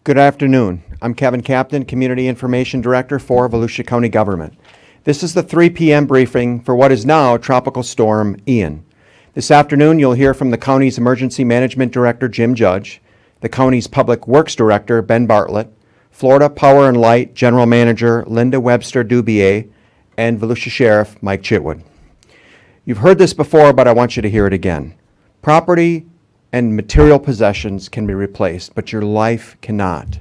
Good afternoon. I'm Kevin Captain, Community Information Director for Volusia County Government. This is the 3 p.m. briefing for what is now Tropical Storm Ian. This afternoon, you'll hear from the county's Emergency Management Director, Jim Judge, the county's Public Works Director, Ben Bartlett, Florida Power and Light General Manager, Linda Webster Dubier, and Volusia Sheriff, Mike Chitwood. You've heard this before, but I want you to hear it again. Property and material possessions can be replaced, but your life cannot.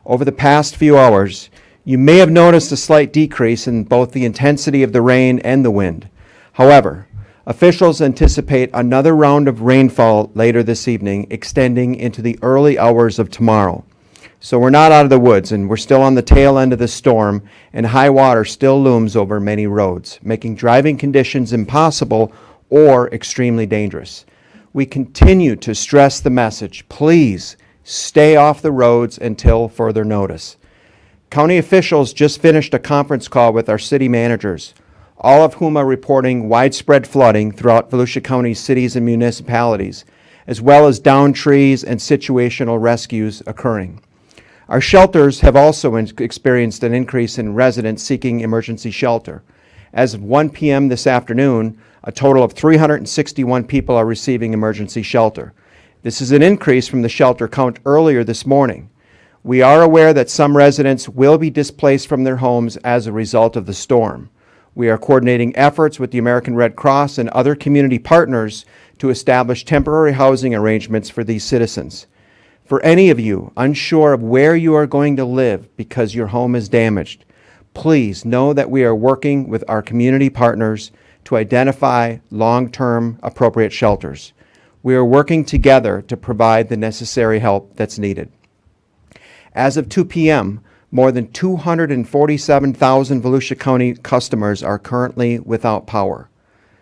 Over the past few hours, you may have noticed a slight decrease in both the intensity of the rain and the wind. However, officials anticipate another round of rainfall later this evening, extending into the early hours of tomorrow. So we're not out of the woods, and we're still on the tail end of the storm, and high water still looms over many roads, making driving conditions impossible or extremely dangerous. We continue to stress the message, please stay off the roads until further notice. County officials just finished a conference call with our city managers, all of whom are reporting widespread flooding throughout Volusia County's cities and municipalities, as well as downed trees and situational rescues occurring. Our shelters have also experienced an increase in residents seeking emergency shelter. As of 1 p.m. this afternoon, a total of 361 people are receiving emergency shelter. This is an increase from the shelter count earlier this morning. We are aware that some residents will be displaced from their homes as a result of the storm. We are coordinating efforts with the American Red Cross and other community partners to establish temporary housing arrangements for these citizens. For any of you unsure of where you are going to live because your home is damaged, please know that we are working with our community partners to identify long-term appropriate shelters. We are working together to provide the necessary help that's needed. As of 2 p.m., more than 247,000 Volusia County customers are currently without power.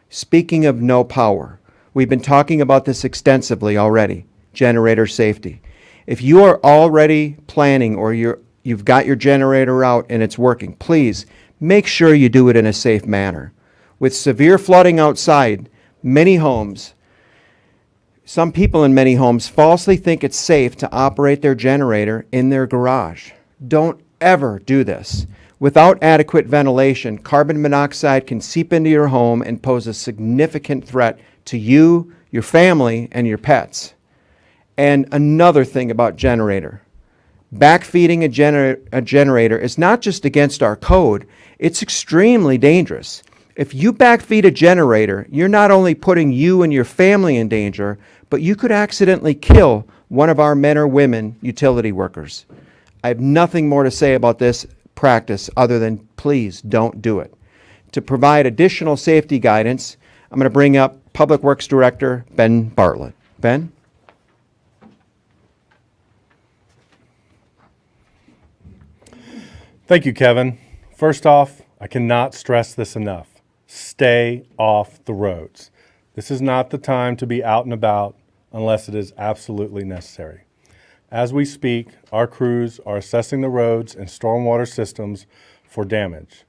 Speaking of no power, we've been talking about this extensively already, generator safety. If you are already planning or you've got your generator out and it's working, please make sure you do it in a safe manner. With severe flooding outside, some people in many homes falsely think it's safe to operate their generator in their garage. Don't ever do this. Without adequate ventilation, carbon monoxide can seep into your home and pose a significant threat to you, your family, and your pets. And another thing about generator. Backfeeding a generator is not just against our code, it's extremely dangerous. If you backfeed a generator, you're not only putting you and your family in danger, but you could accidentally kill one of our men or women utility workers. I have nothing more to say about this practice other than please don't do it. To provide additional safety guidance, I'm going to bring up Public Works Director Ben Bartlett. Ben? Thank you, Kevin. First off, I cannot stress this enough. Stay off the roads. This is not the time to be out and about unless it is absolutely necessary. As we speak, our crews are assessing the roads and stormwater systems for damage.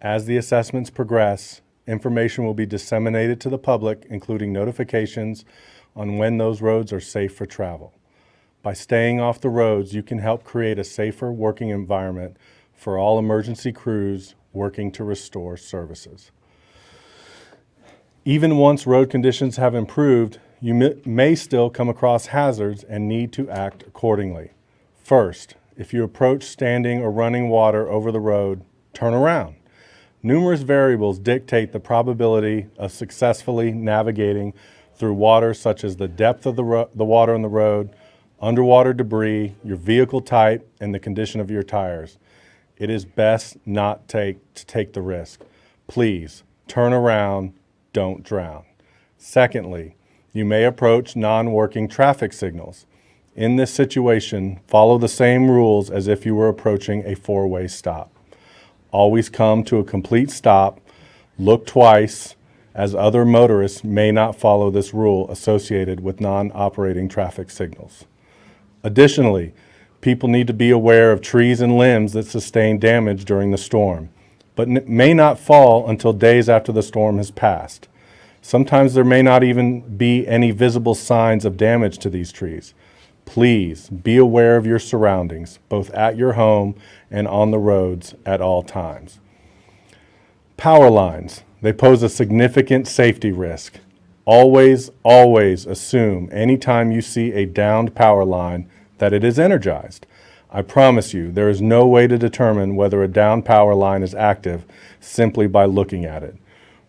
As the assessments progress, information will be disseminated to the public, including notifications on when those roads are safe for travel. By staying off the roads, you can help create a safer working environment for all emergency crews working to restore services. Even once road conditions have improved, you may still come across hazards and need to act accordingly. First, if you approach standing or running water over the road, turn around. Numerous variables dictate the probability of successfully navigating through water, such as the depth of the water on the road, underwater debris, your vehicle type, and the condition of your tires. It is best not to take the risk. Please, turn around, don't drown. Secondly, you may approach non-working traffic signals. In this situation, follow the same rules as if you were approaching a four-way stop. Always come to a complete stop, look twice, as other motorists may not follow this rule associated with non-operating traffic signals. Additionally, people need to be aware of trees and limbs that sustain damage during the storm, but may not fall until days after the storm has passed. Sometimes there may not even be any visible signs of damage to these trees. Please be aware of your surroundings, both at your home and on the roads at all times. Power lines, they pose a significant safety risk. Always, always assume anytime you see a downed power line that it is energized. I promise you, there is no way to determine whether a downed power line is active simply by looking at it.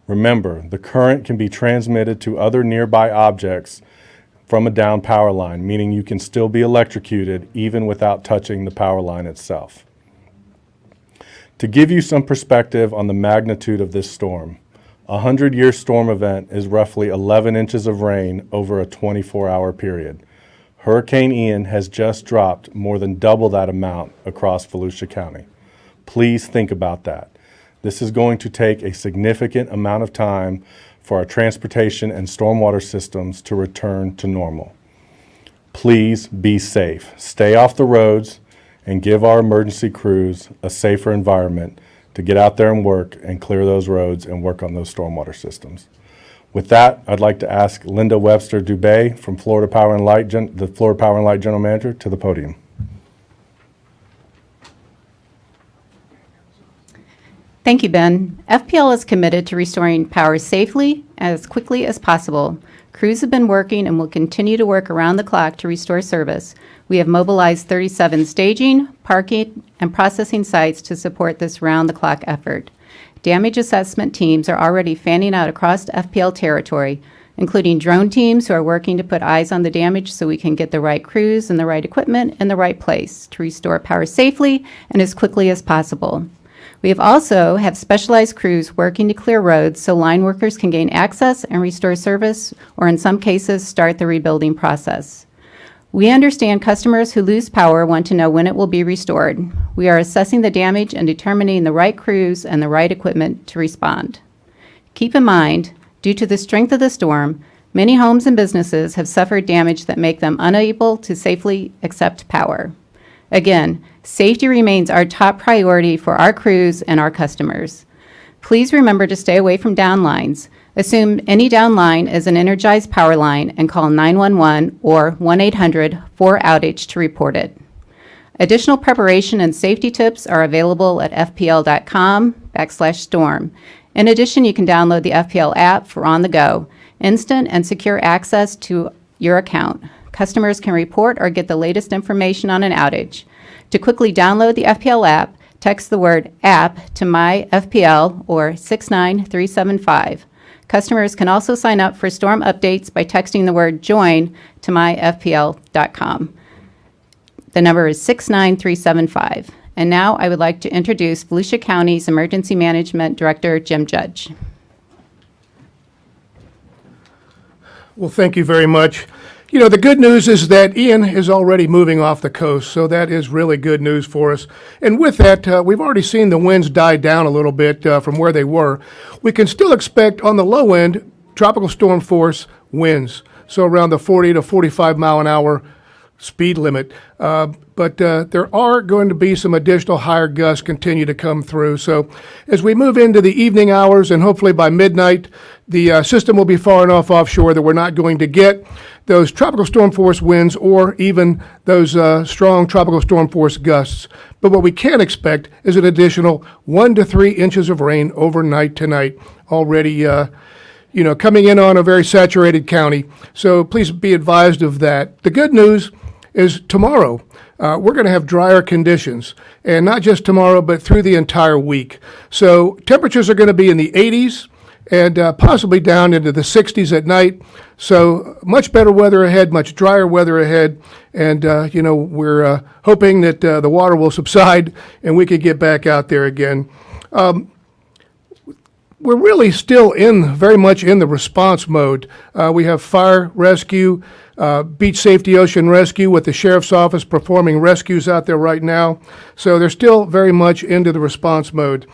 Remember, the current can be transmitted to other nearby objects from a downed power line, meaning you can still be electrocuted even without touching the power line itself. To give you some perspective on the magnitude of this storm, a 100-year storm event is roughly 11 inches of rain over a 24-hour period. Hurricane Ian has just dropped more than double that amount across Volusia County. Please think about that. This is going to take a significant amount of time for our transportation and stormwater systems to return to normal. Please be safe. Stay off the roads and give our emergency crews a safer environment to get out there and work and clear those roads and work on those stormwater systems. With that, I'd like to ask Linda Webster Dubé from Florida Power and Light, the Florida Power and Light General Manager, to the podium. Thank you, Ben. FPL is committed to restoring power safely as quickly as possible. Crews have been working and will continue to work around the clock to restore service. We have mobilized 37 staging, parking, and processing sites to support this round-the-clock effort. Damage assessment teams are already fanning out across FPL territory, including drone teams who are working to put eyes on the damage so we can get the right crews and the right equipment in the right place to restore power safely and as quickly as possible. We also have specialized crews working to clear roads so line workers can gain access and restore service, or in some cases, start the rebuilding process. We understand customers who lose power want to know when it will be restored. We are assessing the damage and determining the right crews and the right equipment to respond. Keep in mind, due to the strength of the storm, many homes and businesses have suffered damage that make them unable to safely accept power. Again, safety remains our top priority for our crews and our customers. Please remember to stay away from down lines. Assume any down line is an energized power line and call 911 or 1-800-4-OUTAGE to report it. Additional preparation and safety tips are available at fpl.com/storm. In addition, you can download the FPL app for on the go, instant and secure access to your account. Customers can report or get the latest information on an outage. To quickly download the FPL app, text the word app to MyFPL or 69375. Customers can also sign up for storm updates by texting the word join to myfpl.com. The number is 69375. And now I would like to introduce Volusia County's Emergency Management Director, Jim Judge. Well, thank you very much. You know, the good news is that Ian is already moving off the coast, so that is really good news for us. And with that, we've already seen the winds die down a little bit from where they were. We can still expect on the low end tropical storm force winds, so around the 40 to 45 mile an hour speed limit. But there are going to be some additional higher gusts continue to come through. So as we move into the evening hours and hopefully by midnight, the system will be far enough offshore that we're not going to get those tropical storm force winds or even those strong tropical storm force gusts. But what we can expect is an additional 1 to 3 inches of rain overnight tonight, already coming in on a very saturated county. So please be advised of that. The good news is tomorrow we're going to have drier conditions, and not just tomorrow, but through the entire week. So temperatures are going to be in the 80s and possibly down into the 60s at night. So much better weather ahead, much drier weather ahead, and we're hoping that the water will subside and we could get back out there again. We're really still very much in the response mode. We have fire rescue, beach safety, ocean rescue with the sheriff's office performing rescues out there right now. So they're still very much into the response mode.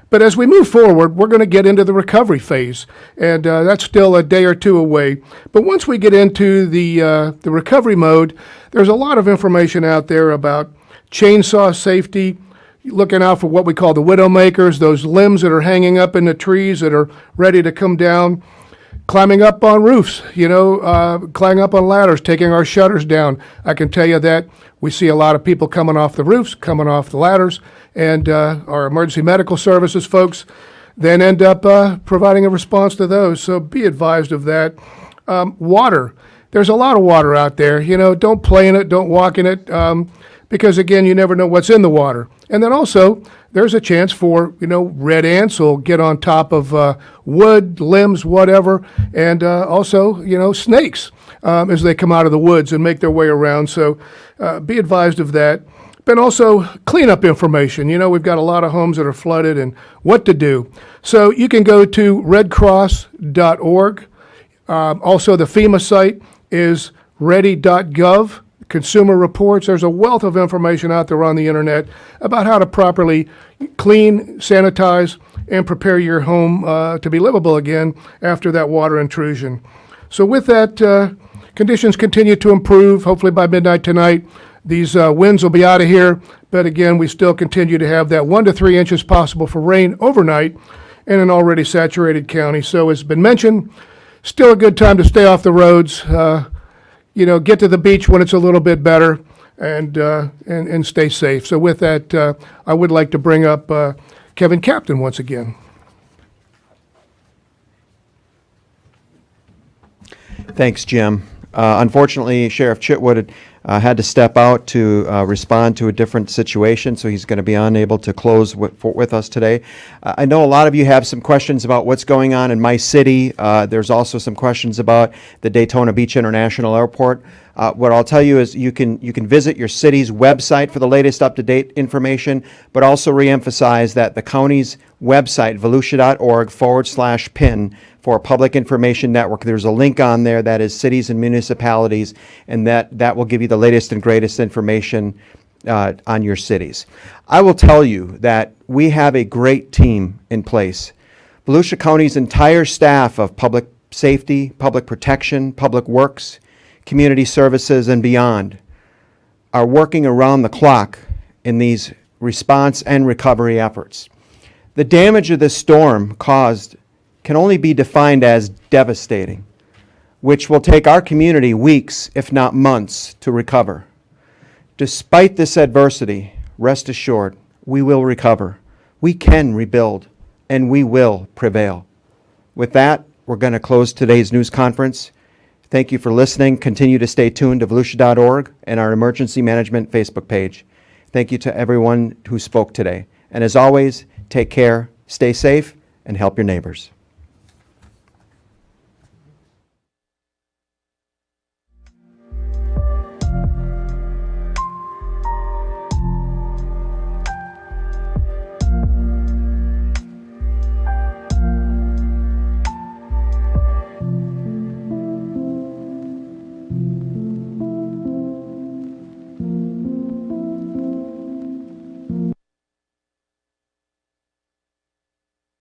But as we move forward, we're going to get into the recovery phase, and that's still a day or two away. But once we get into the recovery mode, there's a lot of information out there about chainsaw safety, looking out for what we call the widowmakers, those limbs that are hanging up in the trees that are ready to come down. climbing up on roofs, climbing up on ladders, taking our shutters down. I can tell you that we see a lot of people coming off the roofs, coming off the ladders, and our emergency medical services folks then end up providing a response to those. So be advised of that. Water. There's a lot of water out there. Don't play in it, don't walk in it, because, again, you never know what's in the water. And then also, there's a chance for, red ants will get on top of wood, limbs, whatever, and also, snakes as they come out of the woods and make their way around. So be advised of that. But also cleanup information. We've got a lot of homes that are flooded and what to do. So you can go to redcross.org. Also, the FEMA site is ready.gov. Consumer reports. There's a wealth of information out there on the internet about how to properly clean, sanitize, and prepare your home to be livable again after that water intrusion. So with that, conditions continue to improve. Hopefully by midnight tonight, these winds will be out of here. But again, we still continue to have that 1 to 3 inches possible for rain overnight in an already saturated county. So as has been mentioned, still a good time to stay off the roads. Get to the beach when it's a little bit better, and stay safe. So with that, I would like to bring up Kevin Captain once again. Thanks, Jim. Unfortunately, Sheriff Chitwood had to step out to respond to a different situation, so he's going to be unable to close with us today. I know a lot of you have some questions about what's going on in my city. There's also some questions about the Daytona Beach International Airport. What I'll tell you is you can visit your city's website for the latest up-to-date information, but also reemphasize that the county's website, volusia.org/PIN, for a public information network. There's a link on there that is cities and municipalities, and that will give you the latest and greatest information on your cities. I will tell you that we have a great team in place. Volusia County's entire staff of public safety, public protection, public works, community services, and beyond are working around the clock in these response and recovery efforts. The damage of this storm caused can only be defined as devastating, which will take our community weeks, if not months, to recover. Despite this adversity, rest assured, we will recover. We can rebuild, and we will prevail. With that, we're going to close today's news conference. Thank you for listening. Continue to stay tuned to volusia.org and our emergency management Facebook page. Thank you to everyone who spoke today. And as always, take care, stay safe, and help your neighbors.